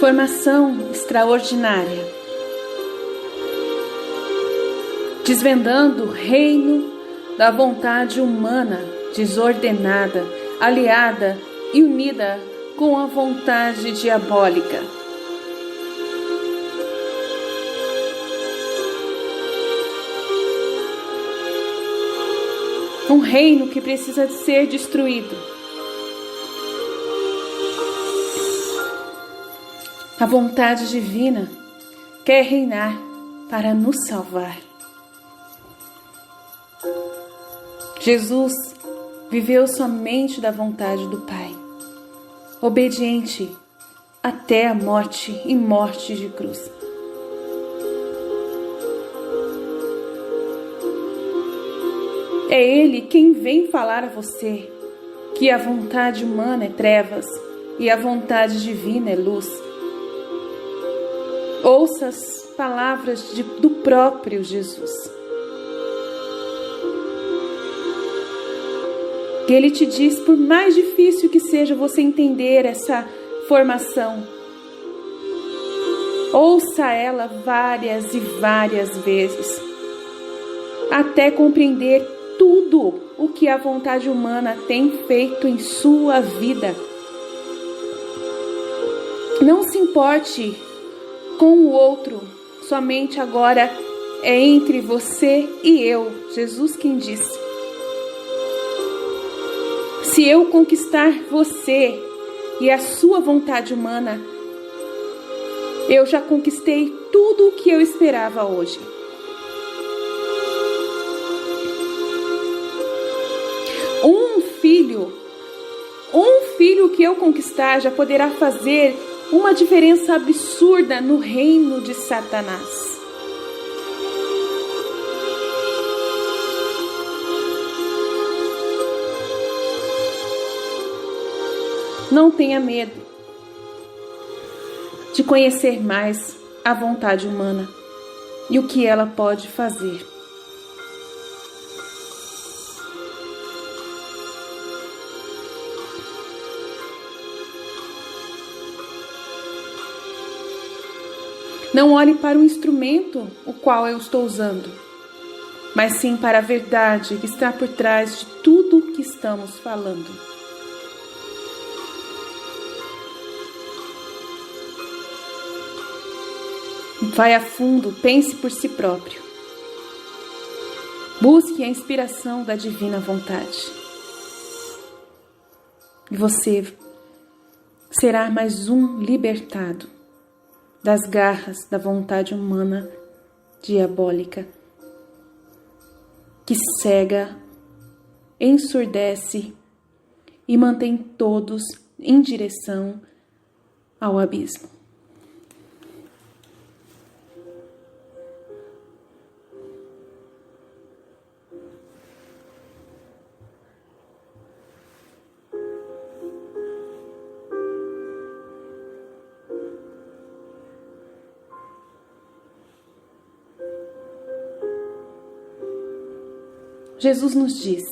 Informação extraordinária. Desvendando o reino da vontade humana desordenada, aliada e unida com a vontade diabólica. Um reino que precisa ser destruído. A vontade divina quer reinar para nos salvar. Jesus viveu somente da vontade do Pai, obediente até a morte e morte de cruz. É Ele quem vem falar a você que a vontade humana é trevas e a vontade divina é luz. Ouça as palavras do próprio Jesus. Ele te diz, por mais difícil que seja você entender essa formação, ouça ela várias e várias vezes, até compreender tudo o que a vontade humana tem feito em sua vida. Não se importe com o outro, somente agora é entre você e eu. Jesus quem disse: se eu conquistar você e a sua vontade humana, eu já conquistei tudo o que eu esperava hoje. Um filho que eu conquistar já poderá fazer uma diferença absurda no reino de Satanás. Não tenha medo de conhecer mais a vontade humana e o que ela pode fazer. Não olhe para o instrumento o qual eu estou usando, mas sim para a verdade que está por trás de tudo o que estamos falando. Vai a fundo, pense por si próprio. Busque a inspiração da divina vontade. E você será mais um libertado das garras da vontade humana diabólica, que cega, ensurdece e mantém todos em direção ao abismo. Jesus nos diz: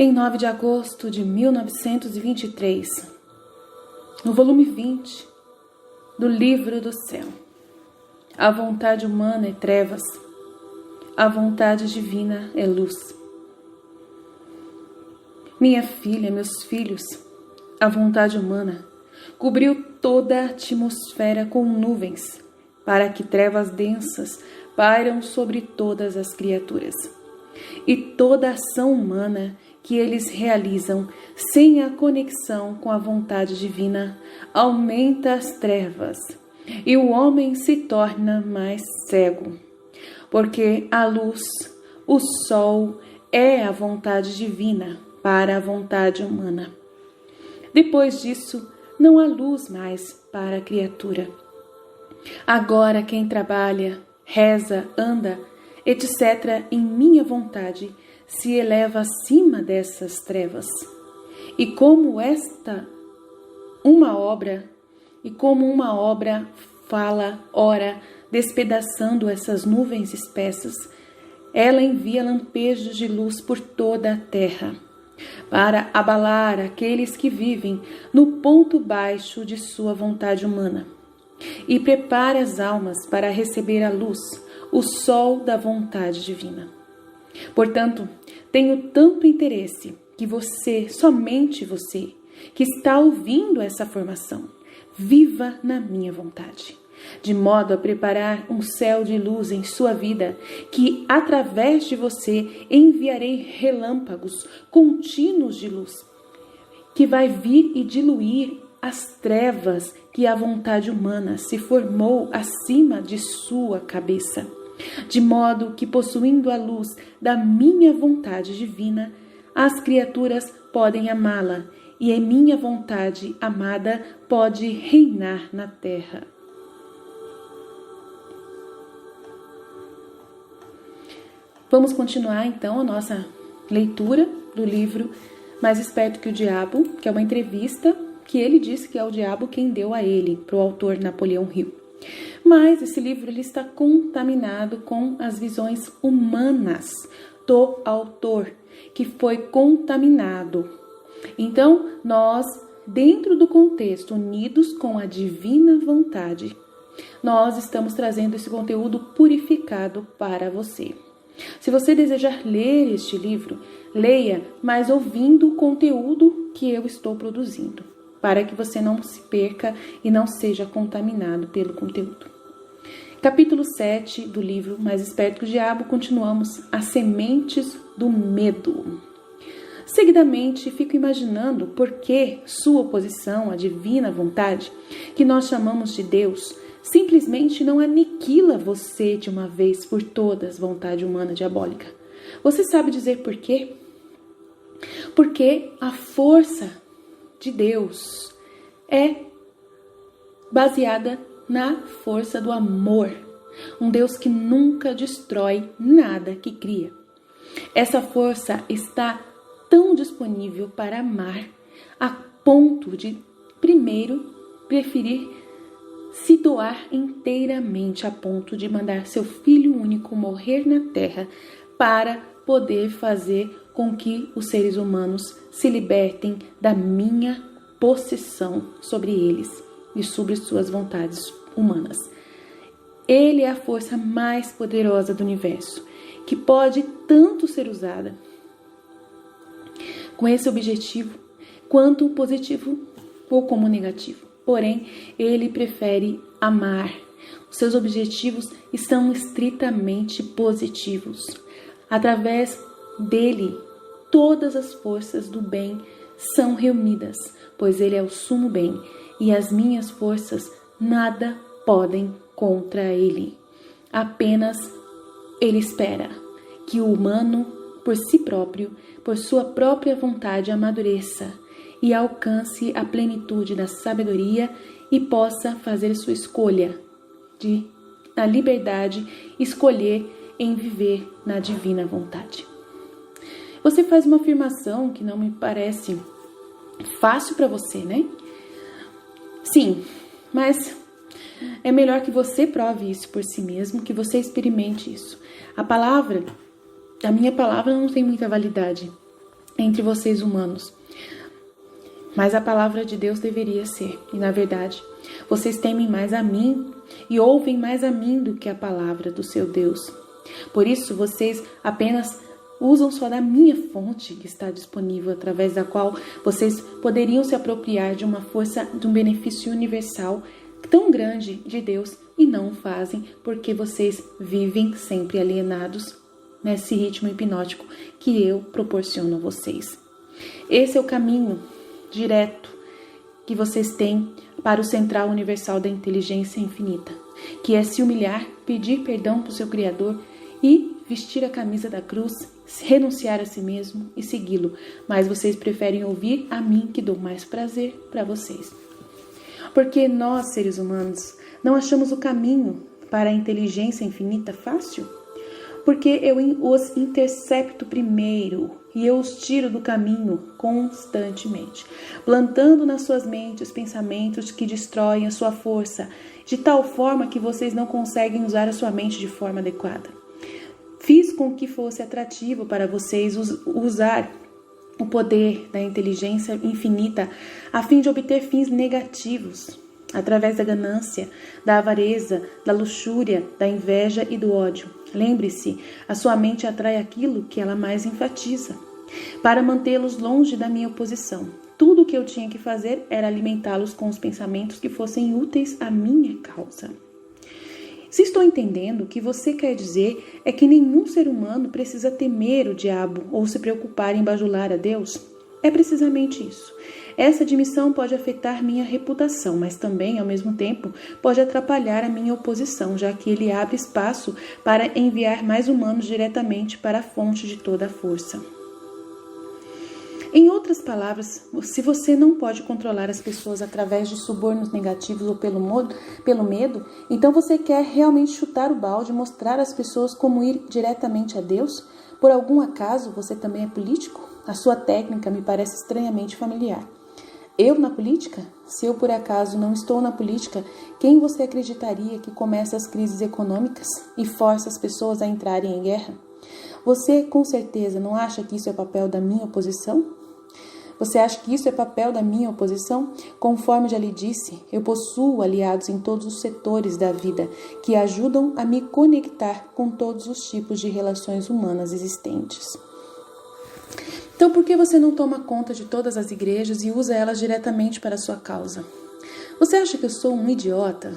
em 9 de agosto de 1923, no volume 20 do Livro do Céu, a vontade humana é trevas, a vontade divina é luz. Minha filha, meus filhos, a vontade humana cobriu toda a atmosfera com nuvens, para que trevas densas pairam sobre todas as criaturas. E toda ação humana que eles realizam sem a conexão com a vontade divina aumenta as trevas, e o homem se torna mais cego, porque a luz, o sol, é a vontade divina para a vontade humana. Depois disso, não há luz mais para a criatura. Agora quem trabalha, reza, anda, etc., em minha vontade, se eleva acima dessas trevas. E como uma obra fala, ora, despedaçando essas nuvens espessas, ela envia lampejos de luz por toda a terra, para abalar aqueles que vivem no ponto baixo de sua vontade humana, e prepara as almas para receber a luz, o sol da vontade divina. Portanto, tenho tanto interesse que você, somente você, que está ouvindo essa formação, viva na minha vontade, de modo a preparar um céu de luz em sua vida, que através de você enviarei relâmpagos contínuos de luz, que vai vir e diluir as trevas que a vontade humana se formou acima de sua cabeça, de modo que, possuindo a luz da minha vontade divina, as criaturas podem amá-la, e em minha vontade amada pode reinar na terra. Vamos continuar então a nossa leitura do livro Mais Esperto que o Diabo, que é uma entrevista que ele disse que é o diabo quem deu a ele, para o autor Napoleão Hill. Mas esse livro ele está contaminado com as visões humanas do autor, que foi contaminado. Então, nós, dentro do contexto, unidos com a divina vontade, nós estamos trazendo esse conteúdo purificado para você. Se você desejar ler este livro, leia, mas ouvindo o conteúdo que eu estou produzindo, para que você não se perca e não seja contaminado pelo conteúdo. Capítulo 7 do livro Mais Esperto que o Diabo, continuamos as sementes do medo. Seguidamente, fico imaginando por que sua oposição à divina vontade, que nós chamamos de Deus, simplesmente não aniquila você de uma vez por todas, vontade humana diabólica. Você sabe dizer por quê? Porque a força de Deus é baseada na força do amor. Um Deus que nunca destrói nada que cria. Essa força está tão disponível para amar, a ponto de, primeiro, preferir se doar inteiramente, a ponto de mandar seu Filho único morrer na terra para poder fazer com que os seres humanos se libertem da minha possessão sobre eles e sobre suas vontades humanas. Ele é a força mais poderosa do universo, que pode tanto ser usada com esse objetivo, quanto positivo ou como negativo. Porém, ele prefere amar. Os seus objetivos são estritamente positivos. Através dele, todas as forças do bem são reunidas, pois ele é o sumo bem, e as minhas forças nada podem contra ele. Apenas ele espera que o humano, por si próprio, por sua própria vontade, amadureça e alcance a plenitude da sabedoria e possa fazer sua escolha na liberdade, escolher em viver na divina vontade. Você faz uma afirmação que não me parece fácil para você, né? Sim, mas é melhor que você prove isso por si mesmo, que você experimente isso. A minha palavra não tem muita validade entre vocês humanos, mas a palavra de Deus deveria ser. E na verdade, vocês temem mais a mim e ouvem mais a mim do que a palavra do seu Deus. Por isso, vocês apenas usam só da minha fonte que está disponível, através da qual vocês poderiam se apropriar de uma força, de um benefício universal tão grande de Deus, e não o fazem porque vocês vivem sempre alienados nesse ritmo hipnótico que eu proporciono a vocês. Esse é o caminho direto que vocês têm para o central universal da inteligência infinita, que é se humilhar, pedir perdão para o seu Criador e vestir a camisa da cruz, renunciar a si mesmo e segui-lo. Mas vocês preferem ouvir a mim, que dou mais prazer para vocês. Porque nós, seres humanos, não achamos o caminho para a inteligência infinita fácil? Porque eu os intercepto primeiro e eu os tiro do caminho constantemente, plantando nas suas mentes pensamentos que destroem a sua força, de tal forma que vocês não conseguem usar a sua mente de forma adequada. Fiz com que fosse atrativo para vocês usar o poder da inteligência infinita a fim de obter fins negativos, através da ganância, da avareza, da luxúria, da inveja e do ódio. Lembre-se, a sua mente atrai aquilo que ela mais enfatiza. Para mantê-los longe da minha oposição, tudo o que eu tinha que fazer era alimentá-los com os pensamentos que fossem úteis à minha causa. Se estou entendendo, o que você quer dizer é que nenhum ser humano precisa temer o diabo ou se preocupar em bajular a Deus? É precisamente isso. Essa admissão pode afetar minha reputação, mas também, ao mesmo tempo, pode atrapalhar a minha oposição, já que ele abre espaço para enviar mais humanos diretamente para a fonte de toda a força. Em outras palavras, se você não pode controlar as pessoas através de subornos negativos ou pelo medo, então você quer realmente chutar o balde e mostrar às pessoas como ir diretamente a Deus? Por algum acaso você também é político? A sua técnica me parece estranhamente familiar. Eu na política? Se eu por acaso não estou na política, quem você acreditaria que começa as crises econômicas e força as pessoas a entrarem em guerra? Você com certeza não acha que isso é papel da minha oposição? Você acha que isso é papel da minha oposição? Conforme já lhe disse, eu possuo aliados em todos os setores da vida que ajudam a me conectar com todos os tipos de relações humanas existentes. Então, por que você não toma conta de todas as igrejas e usa elas diretamente para a sua causa? Você acha que eu sou um idiota?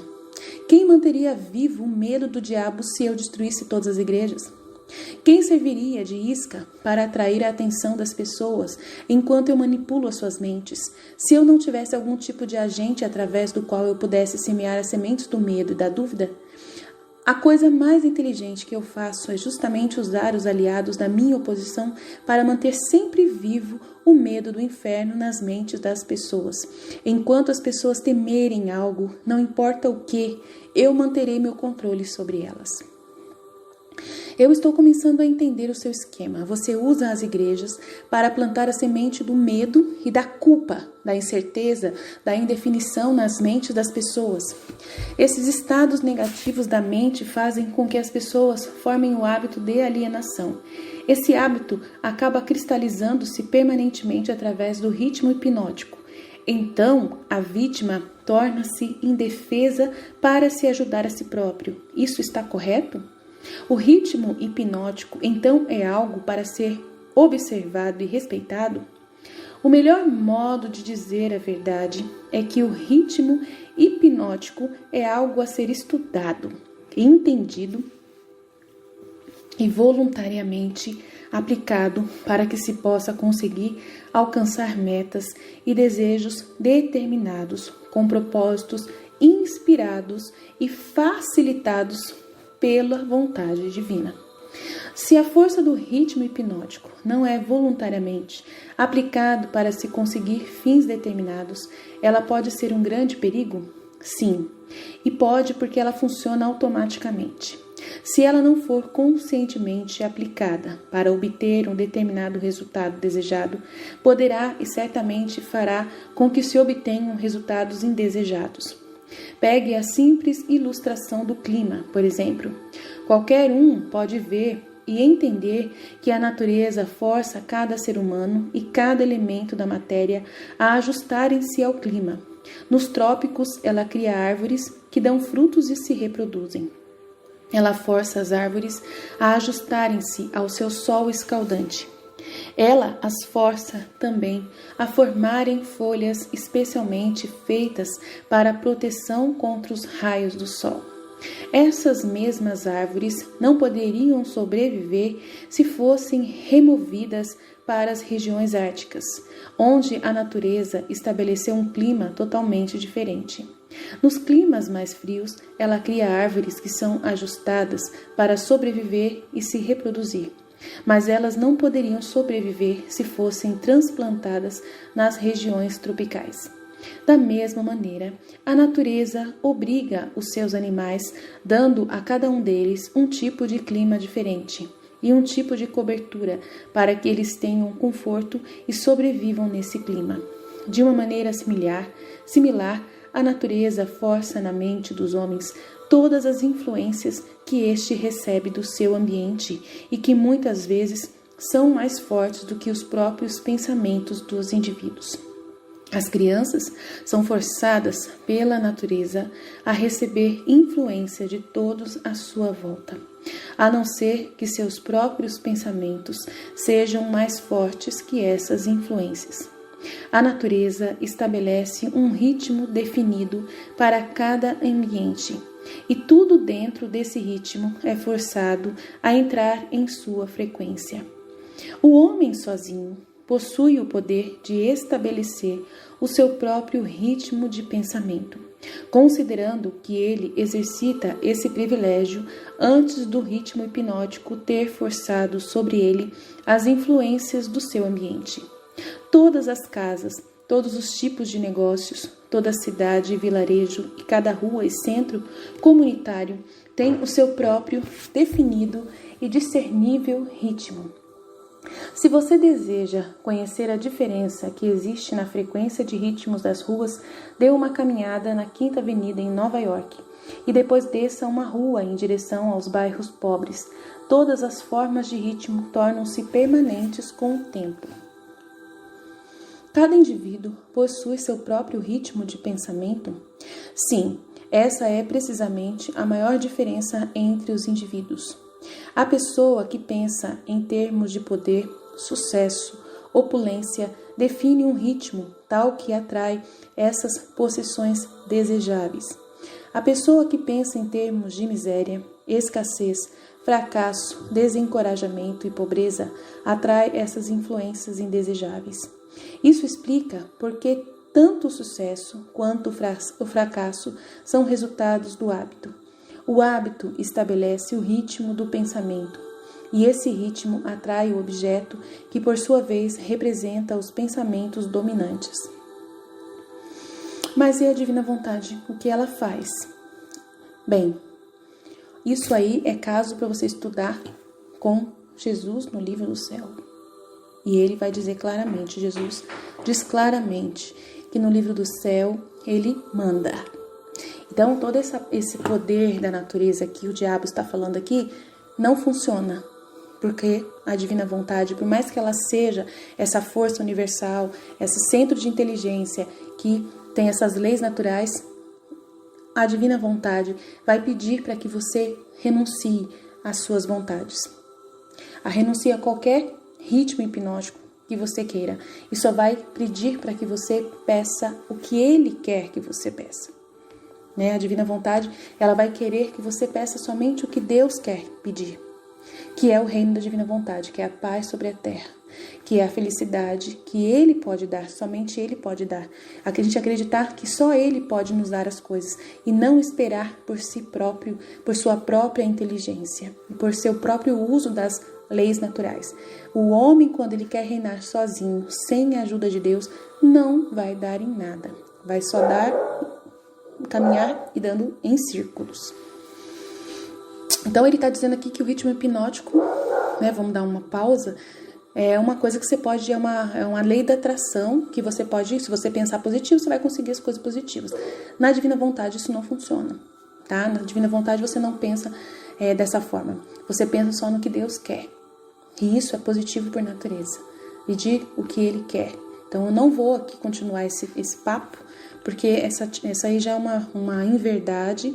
Quem manteria vivo o medo do diabo se eu destruísse todas as igrejas? Quem serviria de isca para atrair a atenção das pessoas enquanto eu manipulo as suas mentes, se eu não tivesse algum tipo de agente através do qual eu pudesse semear as sementes do medo e da dúvida? A coisa mais inteligente que eu faço é justamente usar os aliados da minha oposição para manter sempre vivo o medo do inferno nas mentes das pessoas. Enquanto as pessoas temerem algo, não importa o que, eu manterei meu controle sobre elas. Eu estou começando a entender o seu esquema. Você usa as igrejas para plantar a semente do medo e da culpa, da incerteza, da indefinição nas mentes das pessoas. Esses estados negativos da mente fazem com que as pessoas formem o hábito de alienação. Esse hábito acaba cristalizando-se permanentemente através do ritmo hipnótico. Então, a vítima torna-se indefesa para se ajudar a si próprio. Isso está correto? O ritmo hipnótico, então, é algo para ser observado e respeitado? O melhor modo de dizer a verdade é que o ritmo hipnótico é algo a ser estudado, entendido e voluntariamente aplicado para que se possa conseguir alcançar metas e desejos determinados, com propósitos inspirados e facilitados pela vontade divina. Se a força do ritmo hipnótico não é voluntariamente aplicado para se conseguir fins determinados, ela pode ser um grande perigo? Sim, e pode porque ela funciona automaticamente. Se ela não for conscientemente aplicada para obter um determinado resultado desejado, poderá e certamente fará com que se obtenham resultados indesejados. Pegue a simples ilustração do clima, por exemplo. Qualquer um pode ver e entender que a natureza força cada ser humano e cada elemento da matéria a ajustarem-se ao clima. Nos trópicos, ela cria árvores que dão frutos e se reproduzem. Ela força as árvores a ajustarem-se ao seu sol escaldante. Ela as força também a formarem folhas especialmente feitas para a proteção contra os raios do sol. Essas mesmas árvores não poderiam sobreviver se fossem removidas para as regiões árticas, onde a natureza estabeleceu um clima totalmente diferente. Nos climas mais frios, ela cria árvores que são ajustadas para sobreviver e se reproduzir. Mas elas não poderiam sobreviver se fossem transplantadas nas regiões tropicais. Da mesma maneira, a natureza obriga os seus animais, dando a cada um deles um tipo de clima diferente e um tipo de cobertura para que eles tenham conforto e sobrevivam nesse clima. De uma maneira similar, a natureza força na mente dos homens todas as influências que este recebe do seu ambiente e que muitas vezes são mais fortes do que os próprios pensamentos dos indivíduos. As crianças são forçadas pela natureza a receber influência de todos à sua volta, a não ser que seus próprios pensamentos sejam mais fortes que essas influências. A natureza estabelece um ritmo definido para cada ambiente, e tudo dentro desse ritmo é forçado a entrar em sua frequência. O homem sozinho possui o poder de estabelecer o seu próprio ritmo de pensamento, considerando que ele exercita esse privilégio antes do ritmo hipnótico ter forçado sobre ele as influências do seu ambiente. Todas as casas, todos os tipos de negócios, toda cidade e vilarejo e cada rua e centro comunitário tem o seu próprio definido e discernível ritmo. Se você deseja conhecer a diferença que existe na frequência de ritmos das ruas, dê uma caminhada na Quinta Avenida em Nova York e depois desça uma rua em direção aos bairros pobres. Todas as formas de ritmo tornam-se permanentes com o tempo. Cada indivíduo possui seu próprio ritmo de pensamento? Sim, essa é precisamente a maior diferença entre os indivíduos. A pessoa que pensa em termos de poder, sucesso, opulência, define um ritmo tal que atrai essas possessões desejáveis. A pessoa que pensa em termos de miséria, escassez, fracasso, desencorajamento e pobreza atrai essas influências indesejáveis. Isso explica por que tanto o sucesso quanto o fracasso são resultados do hábito. O hábito estabelece o ritmo do pensamento, e esse ritmo atrai o objeto que, por sua vez, representa os pensamentos dominantes. Mas e a divina vontade? O que ela faz? Bem, isso aí é caso para você estudar com Jesus no livro do céu. E ele vai dizer claramente, Jesus diz claramente que no livro do céu ele manda. Então, todo esse poder da natureza que o diabo está falando aqui não funciona, porque a divina vontade, por mais que ela seja essa força universal, esse centro de inteligência que tem essas leis naturais, a divina vontade vai pedir para que você renuncie às suas vontades. Renuncie a qualquer ritmo hipnótico que você queira e só vai pedir para que você peça o que ele quer que você peça. A divina vontade, ela vai querer que você peça somente o que Deus quer pedir, que é o reino da divina vontade, que é a paz sobre a terra, que é a felicidade que Ele pode dar, somente Ele pode dar. A gente acreditar que só Ele pode nos dar as coisas e não esperar por si próprio, por sua própria inteligência, por seu próprio uso das leis naturais. O homem, quando ele quer reinar sozinho, sem a ajuda de Deus, não vai dar em nada, vai só caminhar e dando em círculos. Então ele está dizendo aqui que o ritmo hipnótico, vamos dar uma pausa, é uma coisa que você pode, é uma lei da atração, que você pode, se você pensar positivo, você vai conseguir as coisas positivas. Na divina vontade isso não funciona, tá? Na divina vontade você não pensa dessa forma, você pensa só no que Deus quer, e isso é positivo por natureza, pedir o que Ele quer. Então eu não vou aqui continuar esse papo, porque essa aí já é uma inverdade,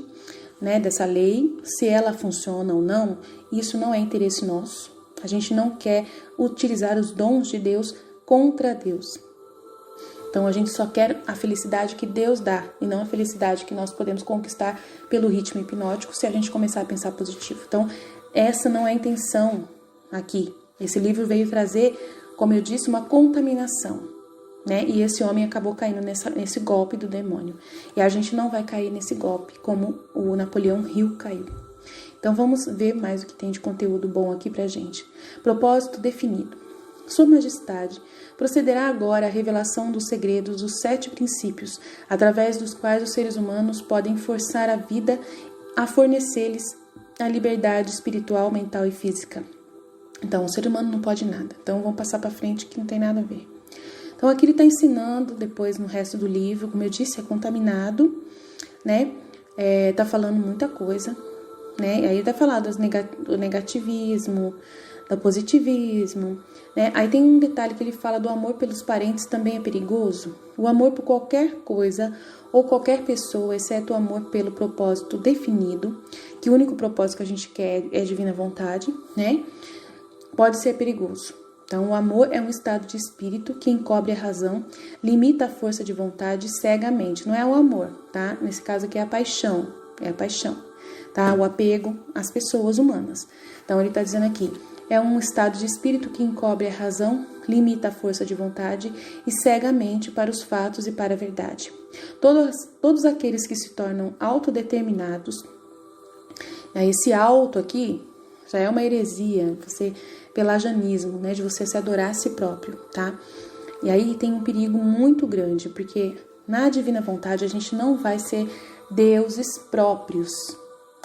dessa lei. Se ela funciona ou não, isso não é interesse nosso. A gente não quer utilizar os dons de Deus contra Deus. Então a gente só quer a felicidade que Deus dá e não a felicidade que nós podemos conquistar pelo ritmo hipnótico se a gente começar a pensar positivo. Então essa não é a intenção aqui. Esse livro veio trazer, como eu disse, uma contaminação. E esse homem acabou caindo nesse golpe do demônio. E a gente não vai cair nesse golpe como o Napoleão Hill caiu. Então vamos ver mais o que tem de conteúdo bom aqui pra gente. Propósito definido. Sua Majestade procederá agora à revelação dos segredos dos 7 princípios, através dos quais os seres humanos podem forçar a vida a fornecer-lhes a liberdade espiritual, mental e física. Então, o ser humano não pode nada. Então, vamos passar para frente que não tem nada a ver. Então, aqui ele está ensinando, depois no resto do livro, como eu disse, é contaminado, né? Tá falando muita coisa, né? Aí tá falando do negativismo, do positivismo, né? Aí tem um detalhe que ele fala do amor pelos parentes também é perigoso. O amor por qualquer coisa ou qualquer pessoa, exceto o amor pelo propósito definido, que o único propósito que a gente quer é a divina vontade, né? Pode ser perigoso. Então, o amor é um estado de espírito que encobre a razão, limita a força de vontade cegamente. Não é o amor, tá? Nesse caso aqui é a paixão, tá? O apego às pessoas humanas. Então, ele está dizendo aqui, é um estado de espírito que encobre a razão, limita a força de vontade e cegamente para os fatos e para a verdade. Todos aqueles que se tornam autodeterminados, esse auto aqui já é uma heresia, pelagianismo, né, de você se adorar a si próprio, tá? E aí tem um perigo muito grande, porque na divina vontade a gente não vai ser deuses próprios.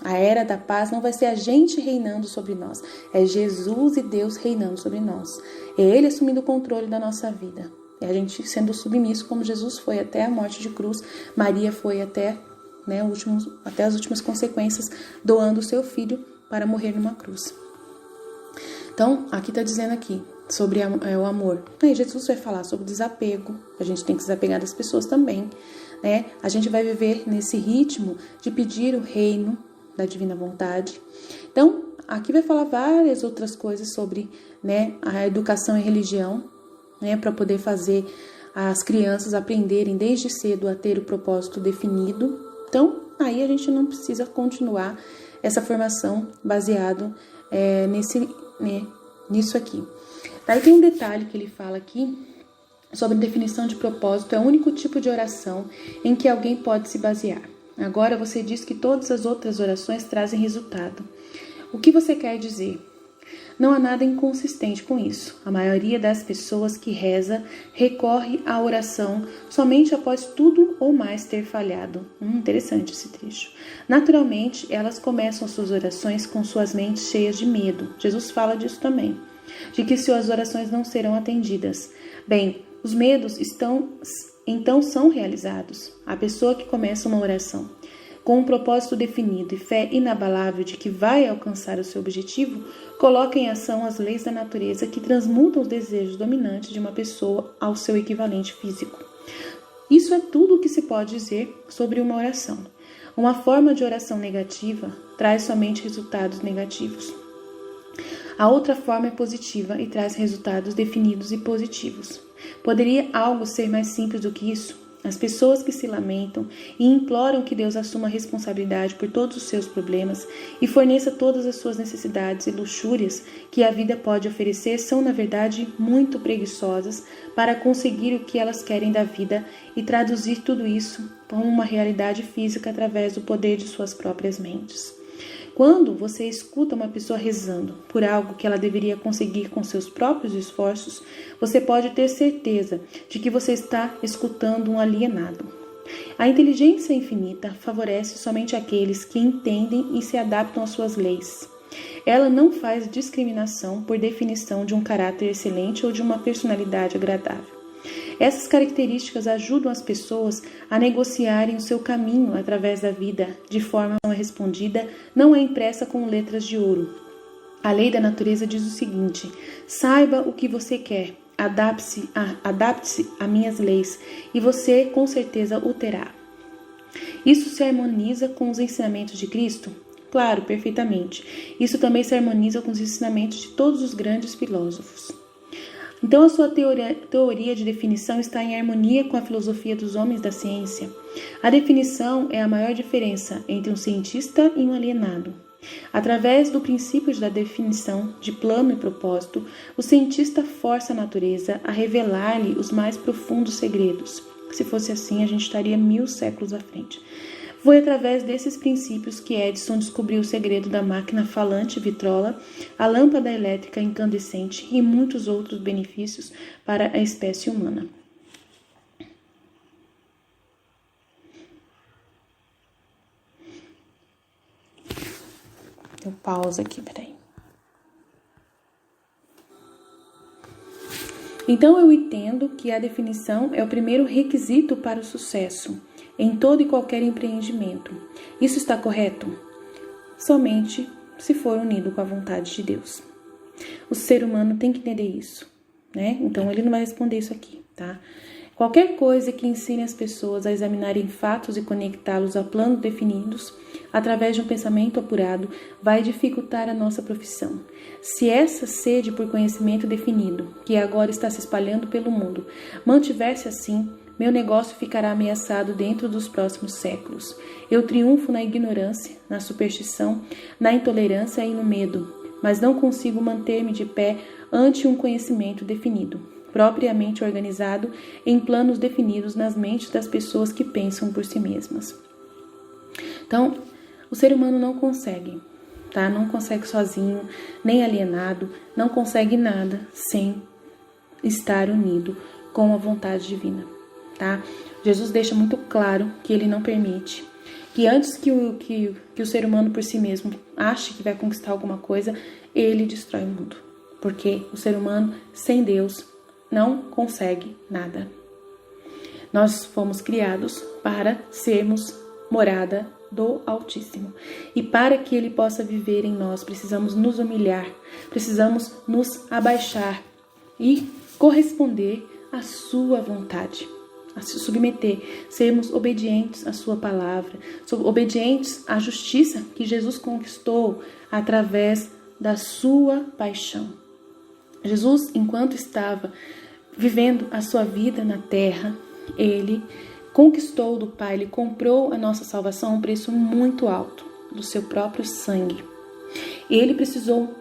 A era da paz não vai ser a gente reinando sobre nós, é Jesus e Deus reinando sobre nós. É Ele assumindo o controle da nossa vida. É a gente sendo submisso como Jesus foi até a morte de cruz, Maria foi até as últimas consequências, doando o seu filho para morrer numa cruz. Então, aqui está dizendo aqui sobre o amor. Aí Jesus vai falar sobre desapego. A gente tem que se desapegar das pessoas também, né? A gente vai viver nesse ritmo de pedir o reino da divina vontade. Então, aqui vai falar várias outras coisas sobre, né, a educação e religião, né, para poder fazer as crianças aprenderem desde cedo a ter o propósito definido. Então, aí a gente não precisa continuar essa formação baseado nisso aqui. Daí tem um detalhe que ele fala aqui sobre definição de propósito. É o único tipo de oração em que alguém pode se basear. Agora você diz que todas as outras orações trazem resultado. O que você quer dizer? Não há nada inconsistente com isso. A maioria das pessoas que reza recorre à oração somente após tudo ou mais ter falhado. Interessante esse trecho. Naturalmente, elas começam suas orações com suas mentes cheias de medo. Jesus fala disso também, de que suas orações não serão atendidas. Bem, os medos então são realizados. A pessoa que começa uma oração com um propósito definido e fé inabalável de que vai alcançar o seu objetivo, coloca em ação as leis da natureza que transmutam os desejos dominantes de uma pessoa ao seu equivalente físico. Isso é tudo o que se pode dizer sobre uma oração. Uma forma de oração negativa traz somente resultados negativos. A outra forma é positiva e traz resultados definidos e positivos. Poderia algo ser mais simples do que isso? As pessoas que se lamentam e imploram que Deus assuma a responsabilidade por todos os seus problemas e forneça todas as suas necessidades e luxúrias que a vida pode oferecer são, na verdade, muito preguiçosas para conseguir o que elas querem da vida e traduzir tudo isso como uma realidade física através do poder de suas próprias mentes. Quando você escuta uma pessoa rezando por algo que ela deveria conseguir com seus próprios esforços, você pode ter certeza de que você está escutando um alienado. A inteligência infinita favorece somente aqueles que entendem e se adaptam às suas leis. Ela não faz discriminação por definição de um caráter excelente ou de uma personalidade agradável. Essas características ajudam as pessoas a negociarem o seu caminho através da vida, de forma que não é respondida, não é impressa com letras de ouro. A lei da natureza diz o seguinte: saiba o que você quer, adapte-se a minhas leis, e você com certeza o terá. Isso se harmoniza com os ensinamentos de Cristo? Claro, perfeitamente. Isso também se harmoniza com os ensinamentos de todos os grandes filósofos. Então, a sua teoria de definição está em harmonia com a filosofia dos homens da ciência. A definição é a maior diferença entre um cientista e um alienado. Através do princípio da definição de plano e propósito, o cientista força a natureza a revelar-lhe os mais profundos segredos. Se fosse assim, a gente estaria 1000 séculos à frente. Foi através desses princípios que Edison descobriu o segredo da máquina falante vitrola, a lâmpada elétrica incandescente e muitos outros benefícios para a espécie humana. Eu pausa aqui, peraí. Então eu entendo que a definição é o primeiro requisito para o sucesso em todo e qualquer empreendimento. Isso está correto? Somente se for unido com a vontade de Deus. O ser humano tem que entender isso, né? Então ele não vai responder isso aqui, tá? Qualquer coisa que ensine as pessoas a examinarem fatos e conectá-los a planos definidos, através de um pensamento apurado, vai dificultar a nossa profissão. Se essa sede por conhecimento definido, que agora está se espalhando pelo mundo, mantiver-se assim, meu negócio ficará ameaçado dentro dos próximos séculos. Eu triunfo na ignorância, na superstição, na intolerância e no medo, mas não consigo manter-me de pé ante um conhecimento definido, propriamente organizado em planos definidos nas mentes das pessoas que pensam por si mesmas. Então, o ser humano não consegue, tá? Não consegue sozinho, nem alienado, não consegue nada sem estar unido com a vontade divina, tá? Jesus deixa muito claro que ele não permite, que antes que o ser humano por si mesmo ache que vai conquistar alguma coisa, ele destrói o mundo. Porque o ser humano sem Deus não consegue nada. Nós fomos criados para sermos morada do Altíssimo. E para que ele possa viver em nós, precisamos nos humilhar, precisamos nos abaixar e corresponder à sua vontade, a se submeter, sermos obedientes à sua palavra, obedientes à justiça que Jesus conquistou através da sua paixão. Jesus, enquanto estava vivendo a sua vida na terra, ele conquistou do Pai, ele comprou a nossa salvação a um preço muito alto, do seu próprio sangue. Ele precisou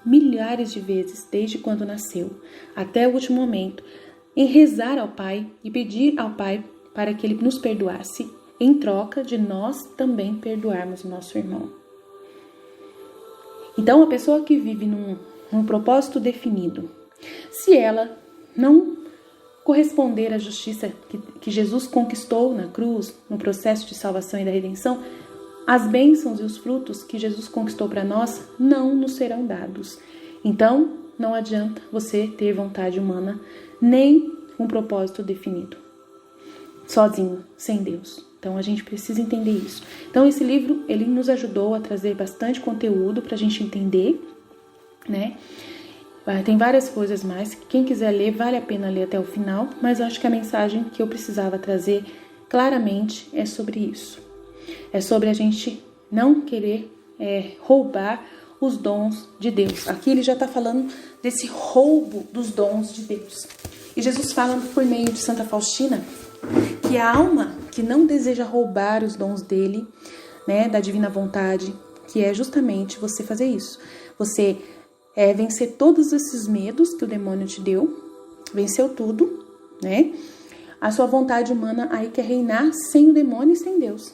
milhares de vezes, desde quando nasceu, até o último momento, em rezar ao Pai e pedir ao Pai para que ele nos perdoasse, em troca de nós também perdoarmos o nosso irmão. Então, a pessoa que vive num propósito definido, se ela não corresponder à justiça que Jesus conquistou na cruz, no processo de salvação e da redenção, as bênçãos e os frutos que Jesus conquistou para nós não nos serão dados. Então, não adianta você ter vontade humana, nem um propósito definido, sozinho, sem Deus. Então, a gente precisa entender isso. Então, esse livro, ele nos ajudou a trazer bastante conteúdo para a gente entender, né? Tem várias coisas mais, quem quiser ler, vale a pena ler até o final, mas eu acho que a mensagem que eu precisava trazer claramente é sobre isso. É sobre a gente não querer roubar os dons de Deus. Aqui ele já está falando desse roubo dos dons de Deus. E Jesus fala por meio de Santa Faustina que a alma que não deseja roubar os dons dele, né, da divina vontade, que é justamente você fazer isso. Você vencer todos esses medos que o demônio te deu, venceu tudo, né? A sua vontade humana aí quer reinar sem o demônio e sem Deus.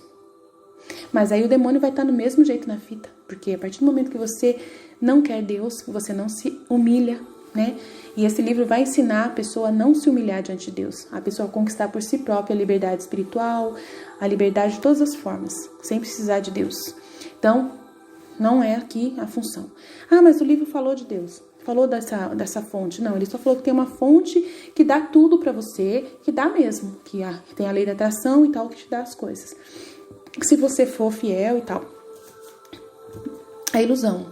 Mas aí o demônio vai estar no mesmo jeito na fita, porque a partir do momento que você não quer Deus, você não se humilha, né? E esse livro vai ensinar a pessoa a não se humilhar diante de Deus, a pessoa a conquistar por si própria a liberdade espiritual, a liberdade de todas as formas, sem precisar de Deus. Então, não é aqui a função. Ah, mas o livro falou de Deus, falou dessa fonte. Não, ele só falou que tem uma fonte que dá tudo pra você, que dá mesmo, que tem a lei da atração e tal, que te dá as coisas. Se você for fiel e tal. A ilusão.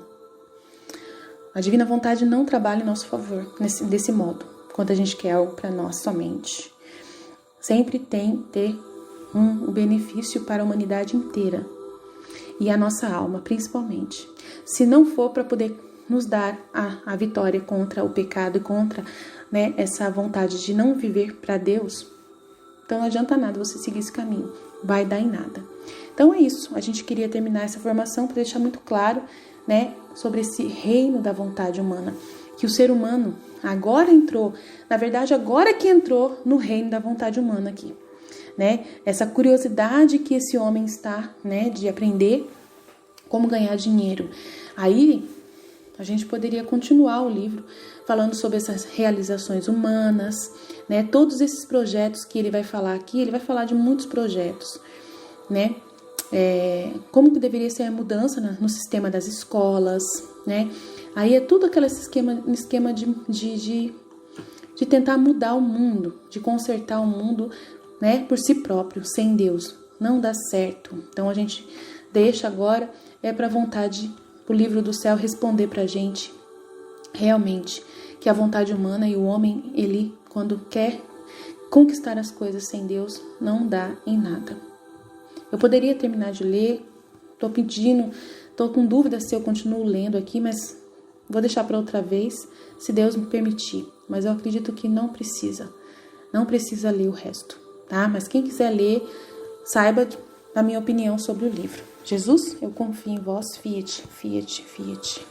A divina vontade não trabalha em nosso favor, desse modo, quando a gente quer algo pra nós somente. Sempre tem que ter um benefício para a humanidade inteira. E a nossa alma, principalmente. Se não for para poder nos dar a vitória contra o pecado e contra, né, essa vontade de não viver para Deus, então não adianta nada você seguir esse caminho. Vai dar em nada. Então é isso. A gente queria terminar essa formação para deixar muito claro, né, sobre esse reino da vontade humana. Que o ser humano agora entrou, na verdade agora que entrou no reino da vontade humana aqui. né? Essa curiosidade que esse homem está, né, de aprender como ganhar dinheiro. Aí a gente poderia continuar o livro falando sobre essas realizações humanas, né? Todos esses projetos que ele vai falar aqui, ele vai falar de muitos projetos, né? Como que deveria ser a mudança no sistema das escolas, né? Aí é tudo aquele esquema de tentar mudar o mundo, de consertar o mundo, né, por si próprio, sem Deus. Não dá certo. Então a gente deixa agora, para a vontade, o livro do céu responder pra gente, realmente, que a vontade humana e o homem, ele, quando quer conquistar as coisas sem Deus, não dá em nada. Eu poderia terminar de ler, tô com dúvida se eu continuo lendo aqui, mas vou deixar para outra vez, se Deus me permitir. Mas eu acredito que não precisa ler o resto, tá? Mas quem quiser ler, saiba da minha opinião sobre o livro. Jesus, eu confio em vós, fiat, fiat, fiat.